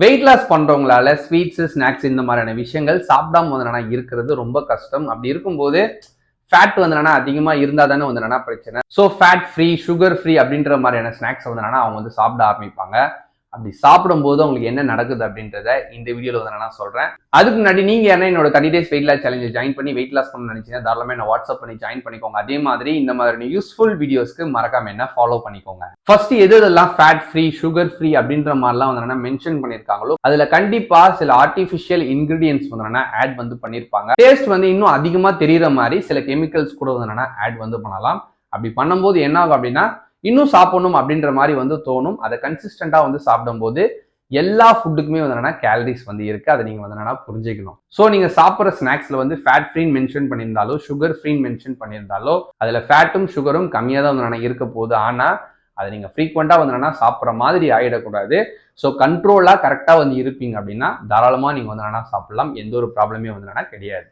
Weight loss பண்றவங்களால sweets, snacks இந்த மாதிரியான விஷயங்கள் சாப்பிடாம வந்து இருக்கிறது ரொம்ப கஷ்டம். அப்படி இருக்கும்போது ஃபேட் வந்து அதிகமா இருந்தா தானே வந்து பிரச்சனை. So fat free, sugar free அப்படின்ற மாதிரியான ஸ்நாக்ஸ் வந்து அவங்க வந்து சாப்பிட ஆரம்பிப்பாங்க. அப்படி சாப்பிடும்போது உங்களுக்கு என்ன நடக்குது அப்படின்றத இந்த வீடியோல வந்து நான் சொல்றேன். அதுக்கு முன்னாடி நீங்க என்ன என்னோட 30 டேஸ் வெயிட் லாஸ் சேலஞ்சை ஜாயின் பண்ணி வெயிட் லாஸ் பண்ணணும்னு நினைச்சீங்கன்னா தாராளமா என்ன வாட்ஸ்அப் பண்ணி ஜாயின் பண்ணிக்கோங்க. அதே மாதிரி இந்த மாதிரி யூஸ்ஃபுல் வீடியோஸ்க்கு மறக்காம என்ன ஃபாலோ பண்ணிக்கோங்க. ஃபர்ஸ்ட் எதெல்லாம் ஃபேட் ஃப்ரீ, சுகர் ஃப்ரீ அப்படின்ற மாதிரிலாம் வந்து மென்ஷன் பண்ணிருக்காங்களோ அதுல கண்டிப்பா சில ஆர்டிபிஷியல் இன்கிரீடியன்ஸ் வந்து ஆட் வந்து பண்ணிருப்பாங்க. டேஸ்ட் வந்து இன்னும் அதிகமா தெரியற மாதிரி சில கெமிக்கல்ஸ் கூட வந்து ஆட் வந்து பண்ணலாம். அப்படி பண்ணும்போது என்ன ஆகும் அப்படின்னா இன்னும் சாப்பிடணும் அப்படின்ற மாதிரி வந்து தோணும். அதை கன்சிஸ்டண்டா வந்து சாப்பிடும்போது எல்லா ஃபுட்டுக்குமே வந்து கேலரிஸ் வந்து இருக்கு. அதை நீங்க வந்து புரிஞ்சுக்கணும். ஸோ நீங்க சாப்பிட்ற ஸ்நாக்ஸ்ல வந்து ஃபேட் ஃப்ரீன்னு மென்ஷன் பண்ணியிருந்தாலோ சுகர் ஃப்ரீன்னு மென்ஷன் பண்ணியிருந்தாலோ அதுல ஃபேட்டும் சுகரும் கம்மியா தான் வந்து இருக்க போகுது. ஆனா அதை நீங்க ஃப்ரீக்வெண்டா வந்து சாப்பிட்ற மாதிரி ஆயிடக்கூடாது. ஸோ கண்ட்ரோலா கரெக்டா வந்து இருப்பீங்க அப்படின்னா தாராளமா நீங்க வந்து சாப்பிடலாம். எந்த ஒரு ப்ராப்ளமே வந்து கிடையாது.